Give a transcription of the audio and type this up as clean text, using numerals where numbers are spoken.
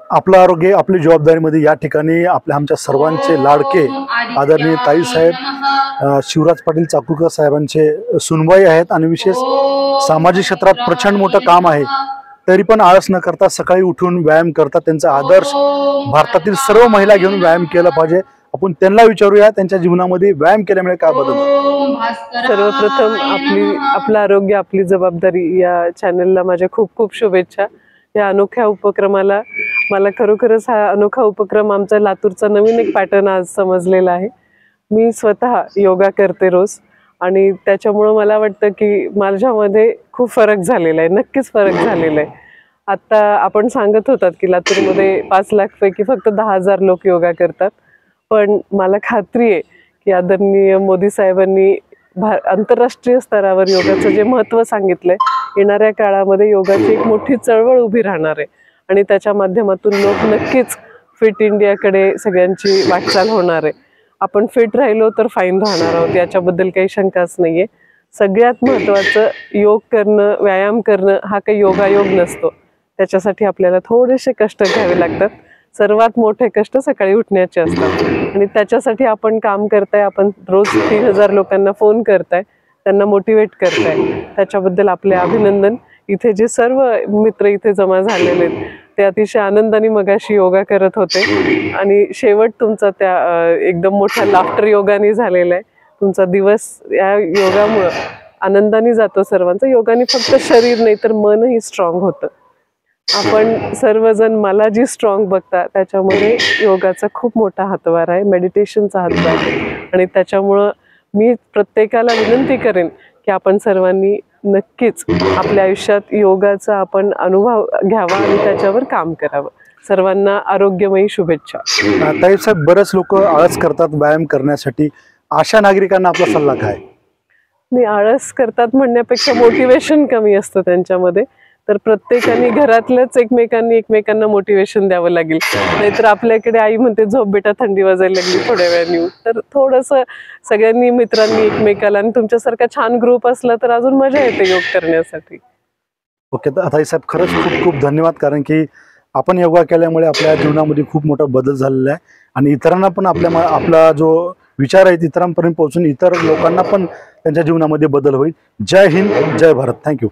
आपलं आरोग्य आपली जबाबदारीमध्ये या ठिकाणी आमच्या सर्वांचे लाडके आदरणीय ताईसाहेब शिवराज पाटील चाकूरकर साहेबांचे सुनबाई आहेत आणि विशेष सामाजिक क्षेत्रात प्रचंड मोठं काम आहे, तरी पण आळस न करता सकाळी उठून व्यायाम करतात। त्यांचा आदर्श भारतातील सर्व महिला घेऊन व्यायाम केला पाहिजे। आपण त्यांना विचारूया त्यांच्या जीवनामध्ये व्यायाम केल्यामुळे काय बदल झाला। सर्वप्रथम आपलं आरोग्य आपली जबाबदारी या चॅनलला माझ्या खूप खूप शुभेच्छा। या अनोख्या उपक्रमाला मला खरोखरच हा अनोखा उपक्रम आमचा लातूरचा नवीन एक पॅटर्न आज समजलेला आहे। मी स्वतः योगा करते रोज आणि त्याच्यामुळे मला वाटतं की माझ्यामध्ये खूप फरक झालेला आहे, नक्कीच फरक झालेला आहे। आता आपण सांगत होतात की लातूरमध्ये 5 लाख पैकी फक्त 10,000 लोक योगा करतात, पण मला खात्री आहे की आदरणीय मोदी साहेबांनी आंतरराष्ट्रीय स्तरावर योगाचं जे महत्त्व सांगितलंय, येणाऱ्या काळामध्ये योगाची एक मोठी चळवळ उभी राहणार आहे आणि त्याच्या माध्यमातून लोक नक्कीच फिट इंडियाकडे सगळ्यांची वाटचाल होणार आहे। आपण फिट राहिलो तर फाईन राहणार आहोत, याच्याबद्दल काही शंकाच नाहीये। सगळ्यात महत्त्वाचं योग करणं, व्यायाम करणं हा काही योगायोग नसतो, त्याच्यासाठी आपल्याला थोडेसे कष्ट घ्यावे लागतात। सर्वात मोठे कष्ट सकाळी उठण्याचे असतात आणि त्याच्यासाठी आपण काम करताय, आपण रोज 3000 लोकांना फोन करताय, त्यांना मोटिवेट करताय, त्याच्याबद्दल आपले अभिनंदन। इथे जे सर्व मित्र इथे जमा झालेले आहेत ते अतिशय आनंदाने मगाशी योगा करत होते आणि शेवट तुमचा त्या एकदम मोठा लाफ्टर योगाने झालेला आहे। तुमचा दिवस या योगामुळे आनंदाने जातो सर्वांचा। योगाने फक्त शरीर नाही तर मनही स्ट्रॉंग होतं। आपण सर्वजण मला जी स्ट्रॉंग बघता त्याच्यामध्ये योगाचा खूप मोठा हातभार आहे, मेडिटेशनचा हातभार आहे आणि त्याच्यामुळं मी प्रत्येकाला विनंती करेन की आपण सर्वांनी नक्कीच आपल्या आयुष्यात योगाचा आपण अनुभव घ्यावा आणि त्याच्यावर काम करावं। सर्वांना आरोग्यमयी शुभेच्छा। ताईसाहेब, बरेच लोक आळस करतात व्यायाम करण्यासाठी, अशा नागरिकांना आपला सल्ला काय? मी आळस करतात म्हणण्यापेक्षा मोटिवेशन कमी असतं त्यांच्यामध्ये, तर प्रत्येकाने घरातल्याच एकमेकांना मोटिवेशन द्यावं लागेल। नाहीतर आपल्याकडे आई म्हणते झोप बेटा थंडी वाजायला लागली थोड्या वेळाने, तर थोडंसं सगळ्यांनी मित्रांनी एकमेकाला आणि तुमच्यासारखा छान ग्रुप असला तर अजून मजा येते योग करण्यासाठी। ओके ताईसाहेब, खरंच खूप खूप धन्यवाद, कारण की आपण योगा केल्यामुळे आपल्या जीवनामध्ये खूप मोठा बदल झालेला आहे आणि इतरांना पण आपला जो विचार आहे इतरांपर्यंत पोहोचून इतर लोकांना पण त्यांच्या जीवनामध्ये बदल होईल। जय हिंद, जय भारत। थँक्यू।